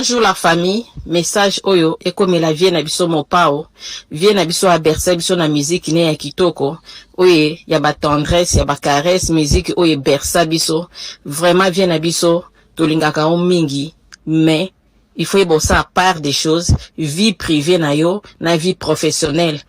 Bonjour la famille, message oyo comme la vie na biso mopao, vie na biso a bercer biso na musique ne ya kitoko. Oye, ya ba tendresse, ya ba caresse, musique oye bercer biso. Vraiment vie na biso tolingaka o mingi, mais il faut y ça à part des choses, vie privée na yo, na vie professionnelle.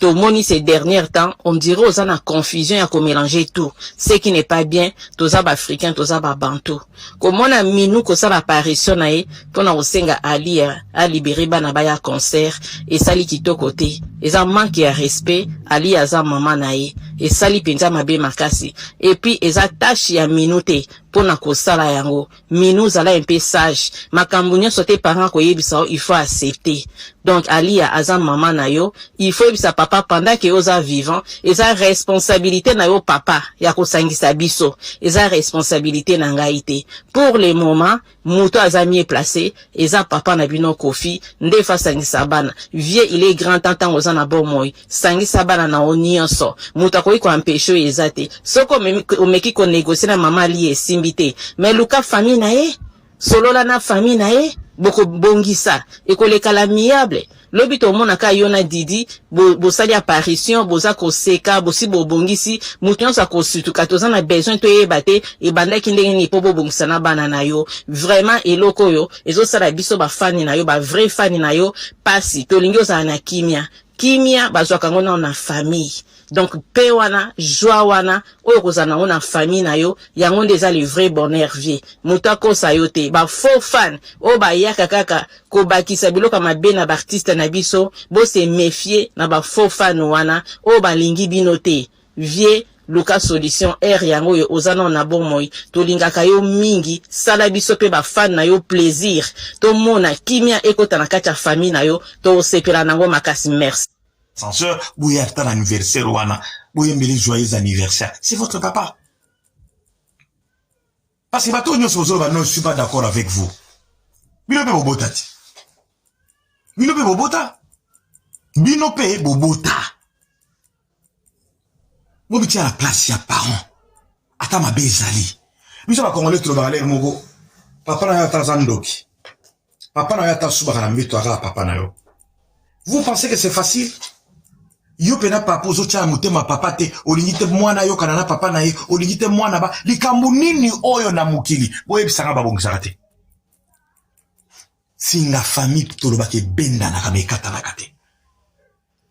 Tout le monde ces derniers temps, on dirait aux en a confusion à mélanger tout. Ce qui n'est pas bien, tous les africains, tous les bantou. Comme on a mis nous que ça l'apparition nae, qu'on a aussi Ali à libérer banabaya concert et sali kito côté. Et ça manque à respect, Ali à sa maman nae et sali pinza mabe makasi. Et puis et ça tâche à minute pour na kosala yango. Minou zala un peu sage. Makambunya sote parents ko yebisa il faut accepter. Donc Ali à sa maman nayo, il faut sa papa pendant que oza vivant et sa responsabilité na yo papa ya kosangisa biso et sa responsabilité na ngaite pour le moment muto azami placé et sa papa na bino kofi ndefa sangisa bana vie il est grand temps oza na bon moy sangisa bana na onionso muto ko empêcher ezate soko omeki ko négocier na mama li esimbité mais luka famille na ye solo la na famille na ye boko bongisa et ko le calamiable lobito mona ka yona didi bo sali apparition boza ko seka bosi bo bongisi mutu sa ko sutu katoza na besoin to yebate e banda kindenge ni po bo bongisa na bana na yo vraiment eloko yo ezo sala biso ba fani na yo ba vrai fani na yo pasi to lingi oza na kimia bazwa kango na famille. Donc paix wana, joie wana, oyo kozana ona famille na yo, yango ndeza le vrai bonheur vie. Mutako sayote, ba faux fan, o ba yaka kaka, ko bakisa biloka mabe na ba artiste na biso, bo se méfier na ba faux fan wana, o ba lingi binote. Vie Luka solution R yango yo ozana na bon moy, to lingaka yo mingi, sala biso pe ba fan na yo plaisir. To mona kimia ekota na kati ya famille na yo, to sepela nango makasi merci. Censeur, bouillard ton anniversaire, wana, bouillard joyeux anniversaire. C'est votre papa. Parce que bateau, non, je suis pas d'accord avec vous. Binope bobota. Binope bobota. Binope bobota. Bobiti à la place, il y a parents. Attends ma bezali. Nous avons congolais tout le balai, mogo. Papa n'a pas zandoki. Papa n'a pas soubarambi, toi, papa n'a yo. Vous pensez que c'est facile? Yo pena papa zo cha mutema papa te olingite mwana yo kana na papa na ye olingite mwana ba likambu nini oyo na mukili boye bisanga babongisaka te singa famille toloba ke benda na kamekata na kate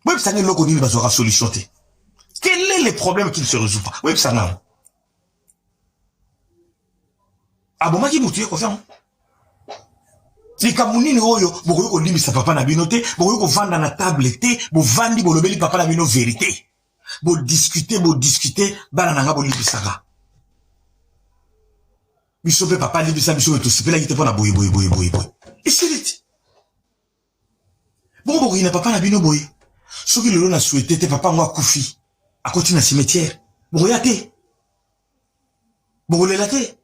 boye bisanga loko nini bazora solution te quel est le problème qui ne se résout pas boye bisanga abomaki mutu ye ko fa likambu nini oyo bokoyo ko limisa papa na bino te bokoyo ko vanda na table te bo vandi bo lobeli papa na bino vérité bo discuter bana nanga bo libisaka biso pe papa libisa biso to sipela yite pona boye isiliti bon ina papa na bino boye soki lelo na souhaité te papa ngo akufi akoti na cimetière bokoya te bokolela te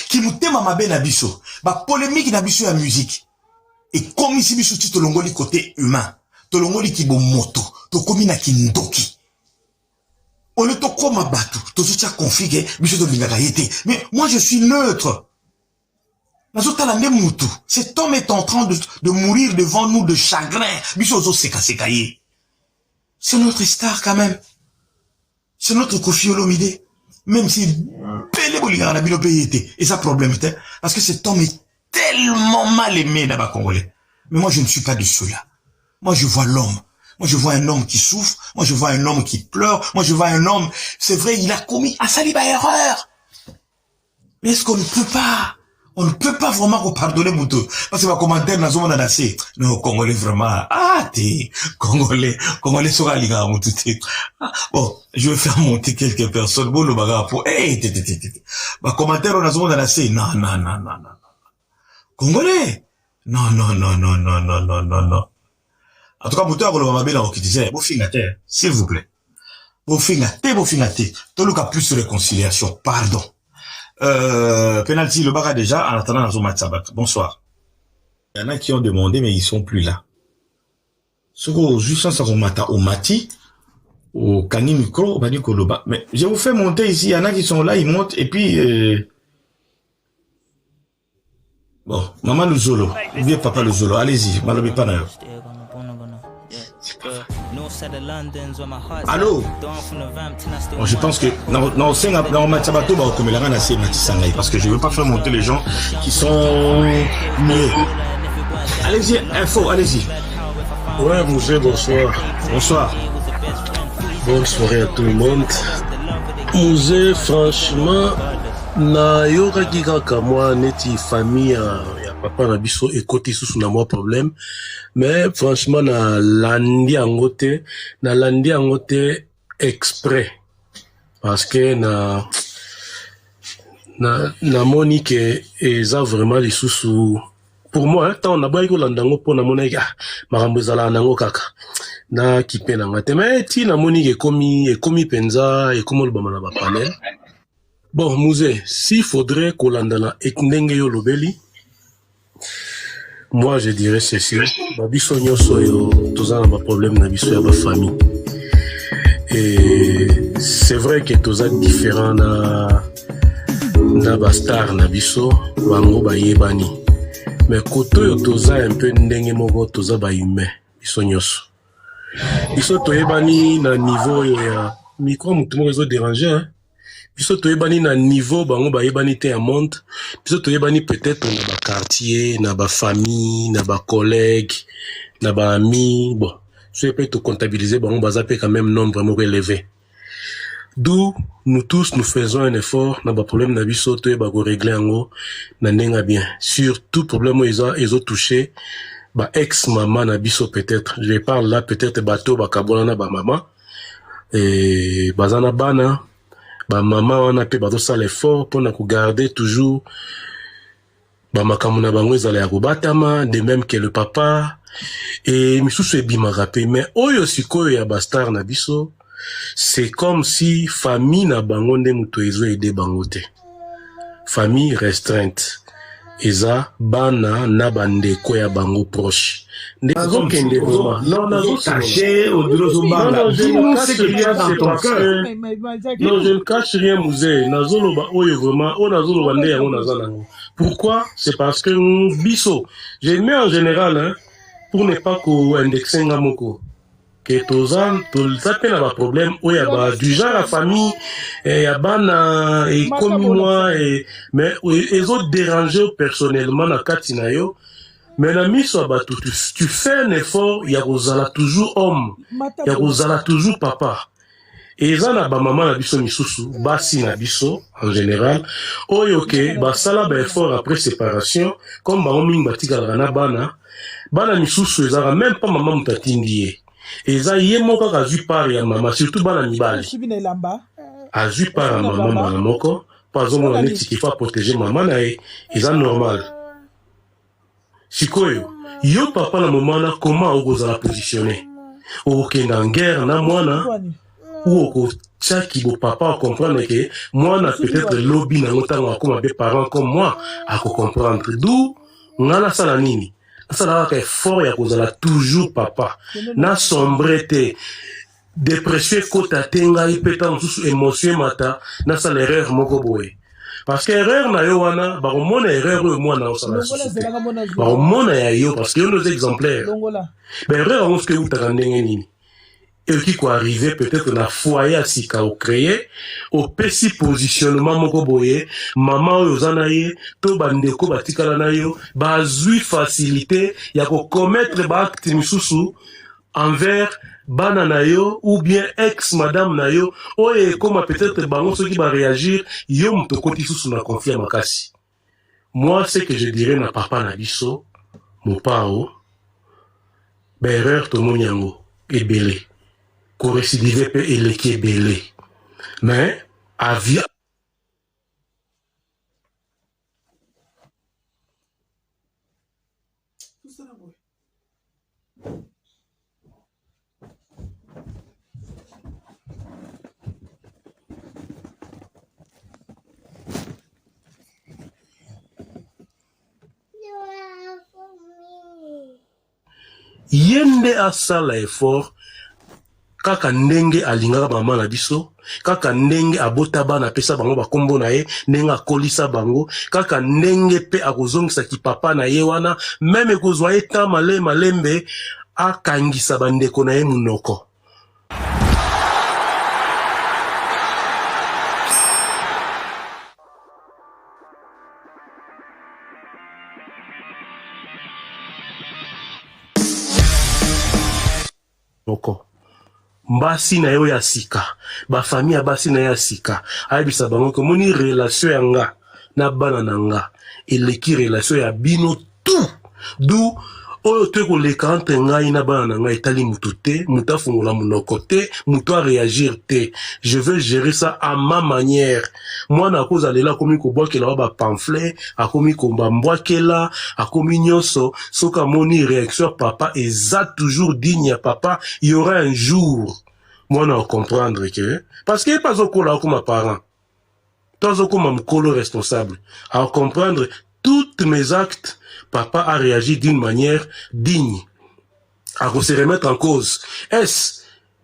qui nous thème mabe na biso ba polémique na biso ya musique et comme ici biso ti tolongoli côté humain tolongoli ki bo moto to komi na kindoki on le to koma batu to so tia config biso to lingaka yete mais moi je suis neutre nazotala nde mutu cet homme est en train de mourir devant nous de chagrin biso zo seka ye c'est notre star quand même c'est notre Koffi Olomide même si et ça problème était parce que cet homme est tellement mal aimé là-bas congolais. Mais moi je ne suis pas de ceux-là. Moi je vois l'homme. Moi je vois un homme qui souffre. Moi je vois un homme qui pleure. Moi je vois un homme, c'est vrai, il a commis un saliba erreur. Mais est-ce qu'on ne peut pas? On ne peut pas vraiment pardonner Moutou. Parce que ma commentaire n'a jamais assez. Non, Congolais vraiment. Ah, t'es Congolais sera liga Moutou. Bon, je vais faire monter quelques personnes. Bon, le bagarre pour. Ma commentaire n'a jamais assez. Non. Congolais. Non. En tout cas, Moutou a le mabé là, qui disait, beau fingater, s'il vous plaît. Beau fingater. Tout le cas plus de réconciliation. Pardon. Penalty, le bar déjà, en attendant dans match sabat. Bonsoir. Il y en a qui ont demandé, mais ils sont plus là. Ce que juste ça, au Mati, au Kani Micro, au Bani Koloba. Mais je vous fais monter ici, il y en a qui sont là, ils montent, et puis, Bon, maman le Zolo, ou bien papa le Zolo, allez-y, malobé pas d'ailleurs. Allô? Bon, je pense que parce que je ne veux pas faire monter les gens qui sont mieux. Allez-y, info, allez-y. Ouais, Mouzé, bonsoir. Bonsoir. Bonne soirée à tout le monde. Mouzé, franchement, na yokaki kaka moi neti famille ya papa na biso ekoti susu na moi problème, mais franchement na landi yango te exprès parce que na moni ke eza vraiment lisusu pour moi tant na bayi ko landango po na mona ya makambo ezala nango kaka na kipe na ngate, mais ti na moni ke ekomi penza ekomo lobama na ba panel. Bon, Mouzé, s'il faudrait qu'on l'andana ekndenge yo lobeli, moi je dirais ceci. Babiso nyoso yo toza na ba problème na biso ya ba famille. Et c'est vrai que toza différent na ba star na biso, bango ba yebani. Mais koto yo toza un peu ndenge moko toza ba humain, biso nyoso. Biso to yebani na niveau ya micro mutu mo rezo déranger, hein. Biso toyebani na niveau bango bayebani te ya monde, biso toyebani peut-être na ba quartier, na ba famille, na ba collègue, na ba amis, bon, je peux te comptabiliser bango baza pe quand même nombre vraiment élevé. D'où nous tous nous faisons un effort na ba problème na biso toyeba ko régler yango na ndenga bien. Surtout problème ils ont touché ba ex maman na biso peut-être. Je parle là peut-être bateau ba kabola na ba maman et bazana bana ba maman wana pe bato sala effort pour na garder toujours ba makamu na bango ezala ya kobatama, de même que le papa et misusu ebima rapé. Mais oyo sikoyo ya bastar na biso, c'est comme si famille na bango nde muto ezo aider bango te. Famille restreinte eza bana na bandeko ya bango proche. Non, je ne cache rien, Mouzé. Pourquoi? C'est parce que biso, j'ai mis en général, hein, pour ne pas qu'on indexe un moko. Que tozan, tolzape na ba problème, ou ya ba du genre la famille, et ya bana, et comme moi, et, mais, ils ont dérangé personnellement na katina yo. Mais la mise sur bateau, tu fais un effort, il y a Rosala toujours homme, il y a Rosala toujours papa. Et ça na ba maman na biso misusu, basi na biso en général, oyoke ba sala ba effort après séparation, comme ba oming batika na bana misusu ezara même pas maman mutatindie. Et ça yemo kaka zu par ya maman, surtout bana mibali. Azu par ya maman bana moko, pas exemple on est qui faut protéger maman na et ça normal. Sikoyo, yo papa na momana comment okozala positionné? Okenda en guerre na mwana ou oko tchaki bo papa comprendre que mwana peut-être lobby na ngotanga comme des parents comme moi à comprendre d'où ngana sala nini? Sala ka effort ya kozala toujours papa. Na sombreté dépression kota tenga ipeta mususu émotion mata na sala erreur moko boye. Parce que erreur na yo wana, ba mona erreur yo mwana osala société. Ba mona ya yo parce que yo nos exemplaires. Ben erreur on ce que utaka ndenge nini. Et qui quoi arriver peut-être na foyer asika au créer, au pesi positionnement moko boye, maman oyo zana ye, to bandeko batikala na yo, ba zui facilité ya ko commettre ba acte misusu envers bana na yo ou bien ex madame na yo oye comme peut-être bango ceux qui va réagir yo mto koti sous na confiance makasi. Moi c'est que je dirais na papa na biso mon pao ben erreur to monyango ebele ko récidiver pe eleki ebele mais avia yende asala effort kaka ndenge alingaka mama na biso, kaka ndenge abota bana pesa bango bakombo na ye, ndenge akolisa bango, kaka ndenge pe akozongisa ki papa na ye wana, meme kozwa ye ta malembe akangisa bandeko na ye munoko. Mbasi na yo ya sika, ba famille ya basi na ya sika, ayebisa bango ke moni relation ya nga na bana na nga, eleki relation ya bino tout. Du oyo te koleka entre ngai na bana na nga etali mutu te, mutu afungola munoko te, mutu a réagir te. Je veux gérer ça à ma manière. Moi na koza lela akomi kobwakela ba pamphlet, akomi kombambwakela, akomi nyonso, soka moni réaction papa eza toujours digne ya papa, il y aura un jour. Moi na comprendre que parce que pas okola comme parent. Toi comme mkolo responsable. À comprendre tous mes actes, papa a réagi d'une manière digne. À se remettre en cause. Est-ce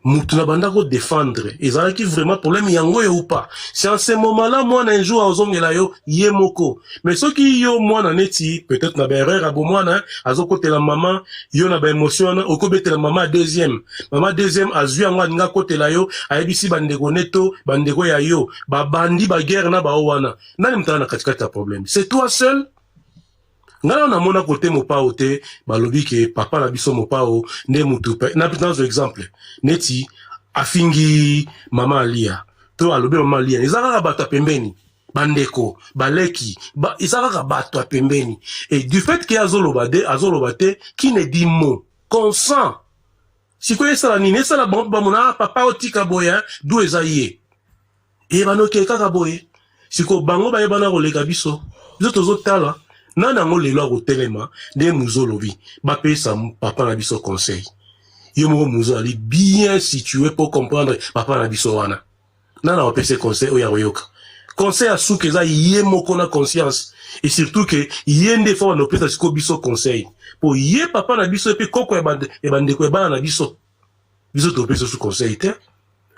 Moutouna banda ko défendre. Ils ont qui vraiment problème yango ou pas. C'est en ce moment-là, moi, un jour, à ozongela yo, yemoko. Mais ceux qui yo, moi, na neti, peut-être na berrer, abo moi, na, azo kote la maman, yo na ba émotion, oko bete la maman deuxième. Maman deuxième, azu yango, nga kote la yo, ayebisi bandeko neto, bandeko ya yo, ba bandi, ba guerre na ba owana. Nani mtana na katikati ya problème. C'est toi seul? Ngala na mona kote mopao te, balobi ke papa na biso mopao, ne mutupe. Na pitans exemple, neti, afingi mama alia. To alobi mama alia. Izaka bato pembeni. Bandeko, baleki, izaka bato pembeni. Et du fait que azolobate, qui ne dit mot, consent. Si quoi ça la nine, ça la bamona, papa otika boya, d'où ezaye. Et banoke kaka boye. Si ko bango ba yebana kolega biso. Biso tozo tala. Nana ngo lelo ko telema de muzolobi ba pesa papa na biso conseil yo mo muzo ali bien situé pour comprendre papa na biso wana nana o pesa conseil o ya yoka conseil a sou que za yé moko na conscience et surtout que yende fois no pesa siko biso conseil pour yé papa na biso pe koko e bande ko bana na biso to pesa sou conseil te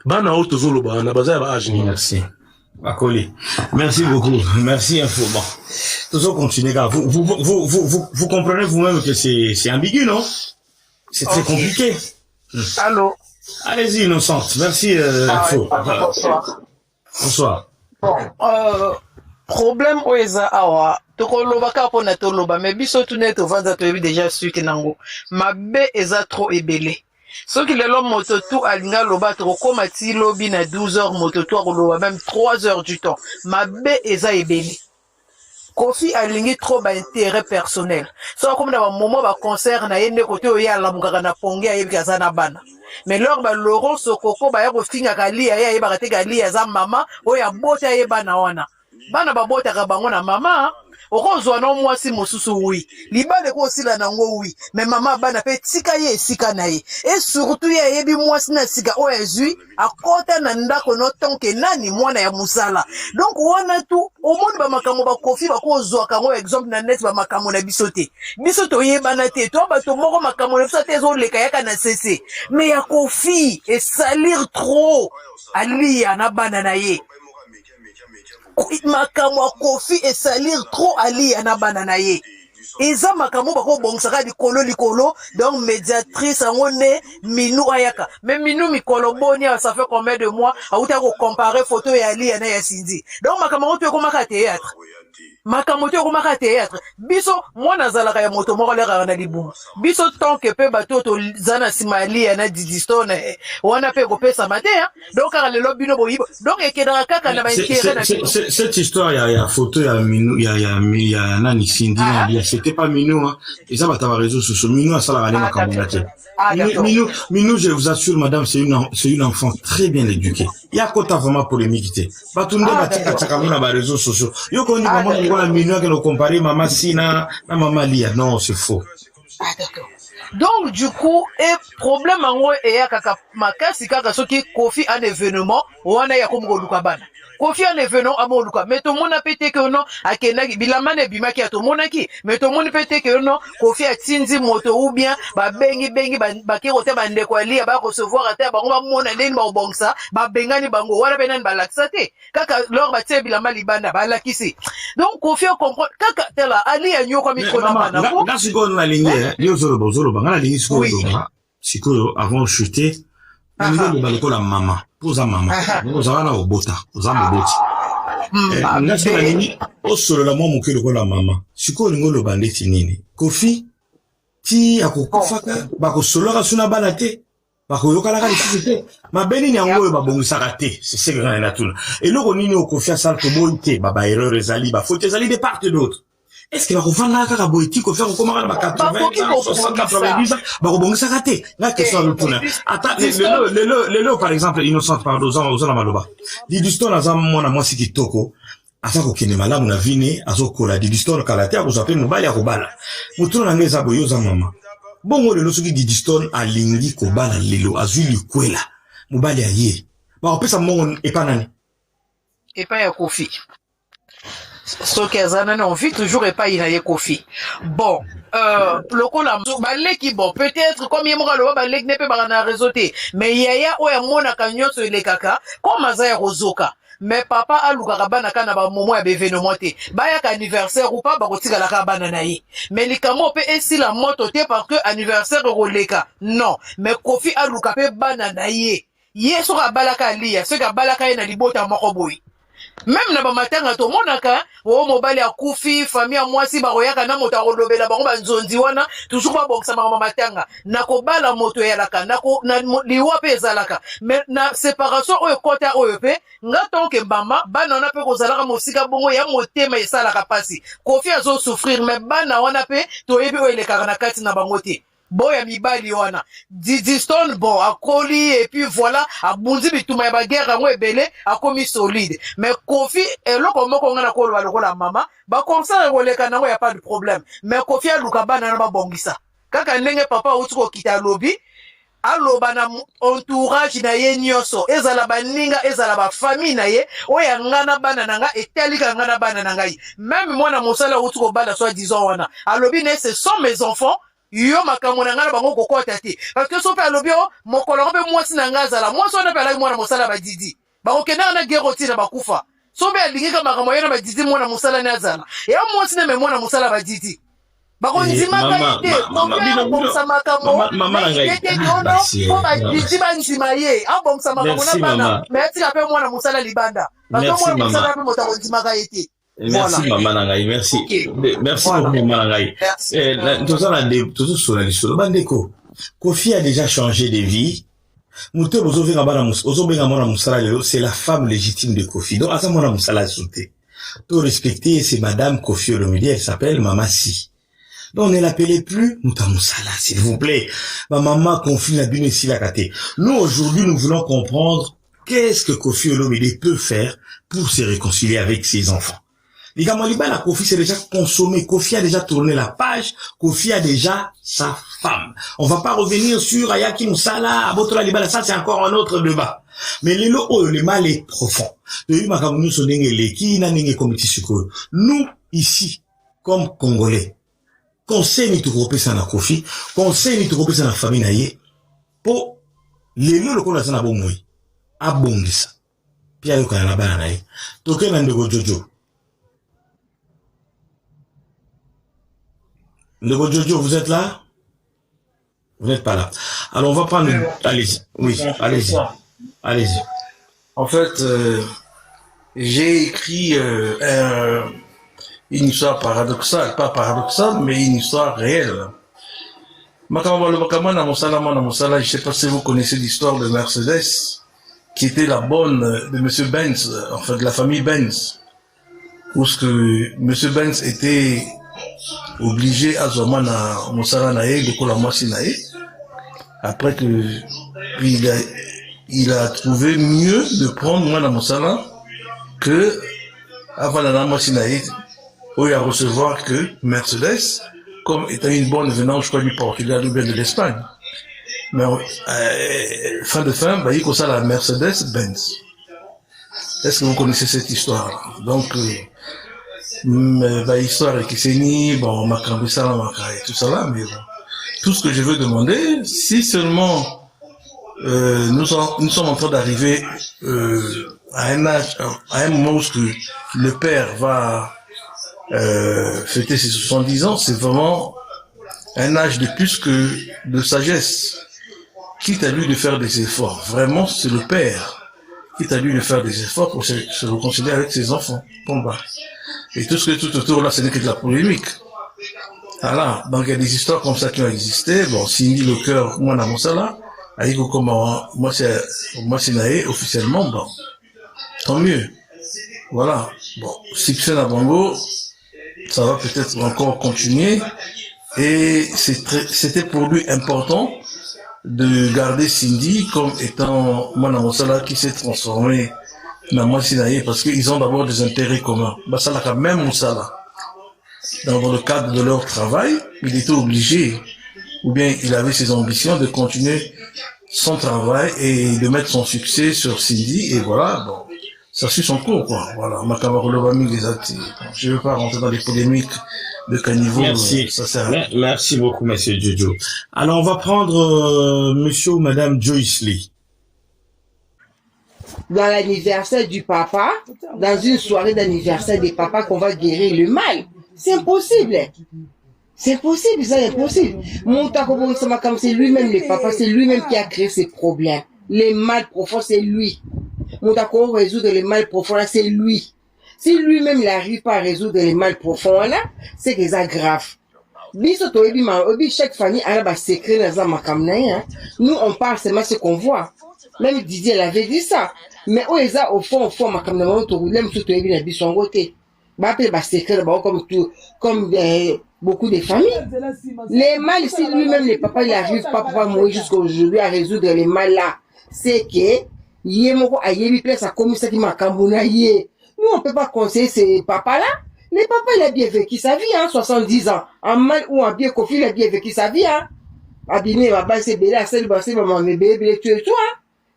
bana o tozoloba na baza ba âge ni. Merci. Akoli. Merci beaucoup. Merci info. Bon. Toujours continuer, gars. Vous comprenez vous-même que c'est ambigu, non? C'est très compliqué. Allô? Allez-y, Innocente. Merci, info. Bonsoir. Bonsoir. Bon, problème oeza awa. Tokoloba ka pona toloba, mais biso tunet ovanza toyebi déjà su que nango. Mabe eza trop ebele. Ce qui est l'homme mototou alinga loba trokoma ti lobi na 12h mototou akoloba même 3h du temps. Mabe eza ebele. Kofi alingi trop ba intérêt personnel. So comme dans un moment ba concert na yende côté oya la mukaka na ponge ayebi kaza na bana. Mais lors ba Laurent Sokoko ba ya kofinga kali ya yeba kate kali ya za mama oya bota yeba na wana. Bana ba bota ka bango na mama. Okozwa no mwasi mosusu wi libale ko sila nango wi mais mama bana pe tika ye sika na ye et surtout ye yebi mwasi na sika o ezui akota na ndako no tonke nani mwana ya musala donc wana tu omoni ba makambo ba kofi ba kozwa kango exemple na net ba makambo na bisote bisoto ye bana te to ba to moko makambo na bisote zo leka yaka na cc mais ya kofi et salir trop ali ya na bana na ye makamwa kofi et salir trop ali ya na bana na ye eza makambo bako bongsaka likolo donc médiatrice angone minu ayaka mais minu mikolo boni ça fait combien de mois auta ko comparer photo ya ali ya na ya Cindy donc makambo to komaka théâtre makambo to komaka théâtre biso mwana zalaka ya moto moko leka na libumu biso tant que pe batoto zana simali ya na didistone wana pe ko pesa mate donc aka lelo bino boyibo donc ekedaka kaka na ba intérêt na cette histoire ya photo ya minu ya nani Cindy na bien c'était pas Minou hein et ça va t'avoir réseau sur Minou à ça la reine makambo Minou je vous assure madame c'est une enfant très bien éduquée il y a quoi vraiment polémique batunde batika tsakamuna ba réseaux sociaux yo ko ni maman ngona Minou que le comparer maman Sina na maman Lia non c'est faux. D'accord. Donc du coup et problème en gros et kaka makasi kaka soki kofi un événement wana ya komgo lukabana Kofi en événement à mon luka. Mais tout le monde a pété que non, à Kenaki, bilamane bimaki à tout le monde qui. Mais tout le monde pété que non, Kofi a tinzi moto ou bien, bengi, kirote bande kwa li, recevoir à terre, on va mona len ba bongsa, bengani bango, wala benan laxate. Kaka, lor te bilama libanda, lakisi. Donc, Kofi a comprend, kaka, tela, ali a nyo comme il connaît pas. Là, c'est quoi la ligne, yo zolo, la ligne, c'est quoi, avant de chuter, la maman, posa maman, posa na obota, posa moboti. Nga sala nini, osolo la mwa moke lokola mama. Siko lingo lo bandeti nini. Kofi, ti akokufaka, bako solo suna bana te, bako yokalaka lisisi te. Mabeni ni angoyo babongisaka te, c'est ce que j'en ai là tout. Et loko nini okofi asala toboyi te, baba erreur ezali, faute ezali de part et d'autre. Est-ce que bakofanda kaka boyiti kofi akokomaka na 80, 60, 90 ans, bakobongisaka te. La question de tout. Attends, lelo par exemple, innocente pardon, ozana maloba. Diduston aza mwana mwasi kitoko, asa kokende malamu na vine, azokola Diduston kala te akozape mobali akobala. Mutu na ngeza boyoza mama. Bongo lelo soki Diduston alingi kobala lelo, azwi likwela. Mobali aye. Bakopesa mongo epa nani? Epa ya Kofi. Ce qu'elles ont envie toujours et pas inaye Kofi. Bon, lokola baleki bon peut-être comme yemora lo baleki ne peut pas na réseauté mais yaya o ya mona kanyo so le kaka comme azaya rozoka mais papa alukaka bana kana ba momo ya événement te ba ya anniversaire ou pas ba kotika la bana na ye mais likamo pe esi la moto te parce que anniversaire roleka non mais Kofi aluka pe bana na ye so ka balaka liya so ka balaka na libota moko boy. Même na ba matanga to monaka o mobali akufi famille mwasi ba royaka na moto rolobela bango banzonzi wana toujours ba boksa ma matanga na ko bala moto ya laka na ko na liwa pe ezalaka mais na séparation o kota o pe nga tonke mbama bana na pe ko zalaka mosika bongo ya motema esalaka pasi Kofi azo souffrir mais bana wana pe to yebi o elekaka na kati na bango te. Boya mibali wana Diduston bon akoli et puis voilà abundi bituma ya baguerre ngo ebele akomi solide mais Kofi eloko moko ngana ko lokola mama ba conseil koleka nango ya pas de problème mais Kofi aluka bana na ba bongisa kaka ndenge papa utuko kita lobi aloba na entourage na ye nyoso ezala baninga ezala ba famille na ye oya ngana bana nanga etalika ngana bana nanga même mwana mosala utuko bala soit disons wana alobi ne ce sont mes enfants yo makambo na ngana bango kokota te parce que so pe alobio mokolo pe mwasi na ngazala mwasi ona pe ala mwana mosala ba didi ba okenda na gero tina bakufa so be alingi ka makambo yana ba didi mwana mosala na azala ya mwasi na me mwana mosala ba didi ba ko nzima ka ite bomsa makambo mama na ngai ko ba didi ba nzima ye abomsa makambo na bana mais tika pe mwana mosala libanda ba ko mwana mosala pe mota ko nzima ka ite. Merci voilà. Maman Nangaï, merci. Okay. Merci voilà. Beaucoup Maman Nangaï. Bandeko, Kofi a déjà changé de vie. C'est la femme légitime de Kofi. Donc, à ce moment-là, Moussala sauté. Tout respecter, c'est Madame Kofi Olomide, elle s'appelle Mama Si. Donc, ne l'appelez plus Mouta Moussala, s'il vous plaît. Ma maman confie la bune ici la kate. Nous, aujourd'hui, nous voulons comprendre qu'est-ce que Kofi Olomide peut faire pour se réconcilier avec ses enfants. Les gars, la Kofi s'est déjà consommé. Kofi a déjà tourné la page. Kofi a déjà sa femme. On va pas revenir sur Ayaki Moussala, Abotola Libala. Ça, c'est encore un autre débat. Mais le mal est profond. Nous, ici, comme Congolais, conseil ni tout ça na Kofi, conseil ni tout ça na famille naie, pour les le qu'on a ça na bomoi, abondisa. Puis ayo kana bana naie. Toke na ndego Jojo. Ndego Jojo, vous êtes là? Vous n'êtes pas là. Alors, on va prendre... Allez-y. Oui, allez-y. Allez-y. En fait, j'ai écrit une histoire paradoxale. Pas paradoxale, mais une histoire réelle. Je ne sais pas si vous connaissez l'histoire de Mercedes, qui était la bonne de M. Benz, enfin de la famille Benz. Où ce que M. Benz était... obligé à Zomana Moussala Nae, de Kolamasi Nae. Après que il a trouvé mieux de prendre Mouana Moussala que avant la Namasi Nae, où il a recevoir que Mercedes, comme étant une bonne venant, je crois, du Portugal ou bien de l'Espagne. Mais fin de fin, il y a la Mercedes Benz. Est-ce que vous connaissez cette histoire? Donc, histoire qui s'est ni, bon, Makambisa, et tout ça là, mais bon. Tout ce que je veux demander, si seulement nous sommes en train d'arriver à un âge, à un moment où le père va fêter ses 70 ans, c'est vraiment un âge de plus que de sagesse. Quitte à lui de faire des efforts. Vraiment, c'est le père. Quitte à lui de faire des efforts pour se réconcilier avec ses enfants. Combat. Et tout ce que tout autour là, ce n'est que de la polémique. Voilà. Donc il y a des histoires comme ça qui ont existé. Bon, Cindy le cœur, moi dans mon sala, avec comment moi c'est naé officiellement, bon. Tant mieux. Voilà. Bon, succès à Bango, ça va peut-être encore continuer. Et c'était pour lui important de garder Cindy comme étant Mwana Mosala qui s'est transformé dans Mwasinaye parce qu'ils ont d'abord des intérêts communs. Basala quand même Mosala. Dans le cadre de leur travail, il était obligé, ou bien il avait ses ambitions de continuer son travail et de mettre son succès sur Cindy et voilà, bon, ça suit son cours quoi. Voilà, je ne veux pas rentrer dans les polémiques de caniveau. Merci. Ça sert à rien. Merci beaucoup, monsieur Jojo. Alors, on va prendre monsieur ou madame Joyce Lee. Dans l'anniversaire du papa, dans une soirée d'anniversaire des papas, qu'on va guérir le mal. C'est impossible. C'est possible, ça est impossible. C'est lui-même le papa, c'est lui-même qui a créé ces problèmes. Les mal profonds, c'est lui. Moutako résoudre les mal profonds, là, c'est lui. Si lui-même n'arrive pas à résoudre les mal profonds là, c'est que ça grave. Chaque famille a un secret dans un. Nous on parle seulement ce qu'on voit. Même Didier l'avait dit ça. Mais au fond, comme beaucoup de familles. Les mal, si lui-même les papas il n'arrive pas à mourir jusqu'aujourd'hui à résoudre les mal là, c'est que Yemoko a yebi place à comme ça qui m'a cambonaillé. Nous, on peut pas conseiller ces papas-là. Les papas, il a bien vécu sa vie, 70 ans. En mal ou en bien confié, il a bien vécu sa vie, Abîmé, ma base, c'est bébé, maman, bébé, tu es toi,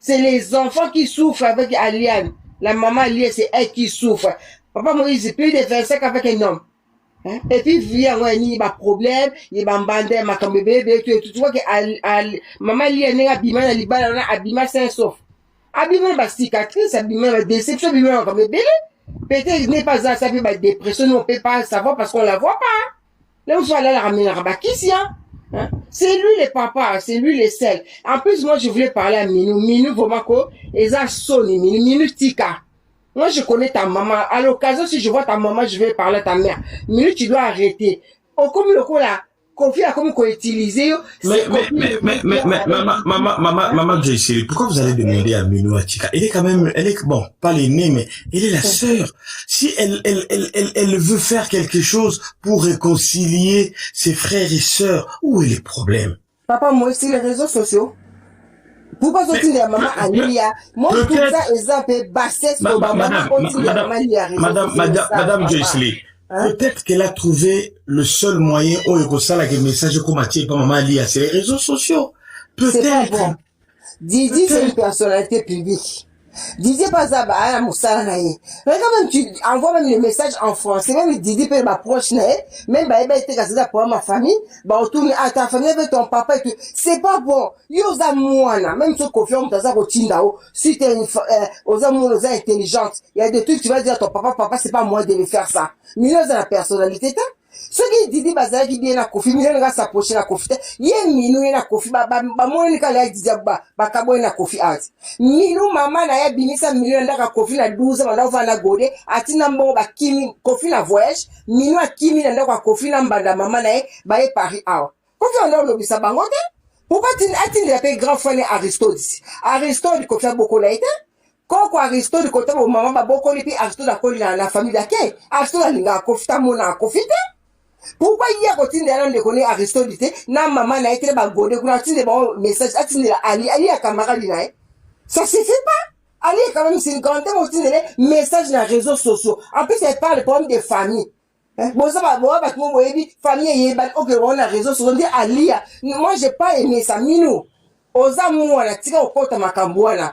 C'est les enfants qui souffrent avec Aliane. La maman Aliane, c'est elle qui souffre. Papa Moïse, c'est plus de 25 avec un homme. Et puis, vient, il y a un problème, il y a un bandit, ma comme bébé, tu vois que maman Aliane, abîmé, abîmé, c'est un sauf. Abîmé, ma cicatrice, abîmé, ma déception, abîmé, comme bébé. Peut-être qu'il n'est pas ça fait ma dépression, nous on peut pas savoir parce qu'on la voit pas. Là, on va la ramener à Rabakissi, C'est lui le papa, c'est lui le sel. En plus, moi, je voulais parler à Minou. Minou, vraiment, ils ont sonné, Minou Tika. Moi, je connais ta maman. À l'occasion, si je vois ta maman, je vais parler à ta mère. Minou, tu dois arrêter. Comme le coup là, Kofi a comme qu'on utilisé. Maman Joyce, pourquoi vous allez demander à Minou Tika? Elle est quand même, elle est, bon, pas l'aînée, mais elle est la sœur. Si elle veut faire quelque chose pour réconcilier ses frères et sœurs, où est le problème? Papa, moi, c'est les réseaux sociaux. Pourquoi sortir de la maman Alia? Moi, tout ça, exemple, bassesse, Madame Joyce Lee. Peut-être qu'elle a trouvé le seul moyen où il y a des messages comme Mathieu et maman Alia, c'est les réseaux sociaux. Peut-être. Bon. Didi, c'est une personnalité publique. Didi, pas ça, bah, Moussa, regarde, tu envoies même les messages en français, même Didi peut m'approcher, même, bah, était cassé pour ma famille, bah, autour à ta famille avec ton papa et tout. C'est pas bon. Yosa mouana, même si confiant, dans sa routine, si t'es aux amours, aux intelligentes, il y a des trucs, tu vas dire à ton papa, c'est pas moi de le faire ça. Mais là, c'est la personnalité, ce qui dit bazar qui bien la kofi mi nga s'approcher la kofi ye minu na kofi ba mo ni kala dija ba kabo na kofi art minu mama na ya binisa minu ndaka kofi na 12 manda va na gode atina mbo ba kimi kofi na voyage minu akimi na ndaka kofi na mbanda mama na ba e Paris awa kofi on lo bisa bango te pourquoi tu l'appelles grand frère Aristote kofi beaucoup là été Koko Aristote kofi maman ba beaucoup li pi Aristote la koli na famille d'akay Aristote linga kofi ta mona kofi te. Pourquoi hier quand tu n'es de connaître Aristote, na maman n'a été pas godé, quand tu n'es pas message, tu n'es Ali a camarade là, ça se fait pas. Ali est quand même c'est une grande message dans les réseaux sociaux. En plus elle parle pas des familles. Bon ça va voir parce que moi famille est ok on a réseaux sociaux dit Ali. Moi j'ai pas aimé ça Minou. Oza mwana tika okota makambwana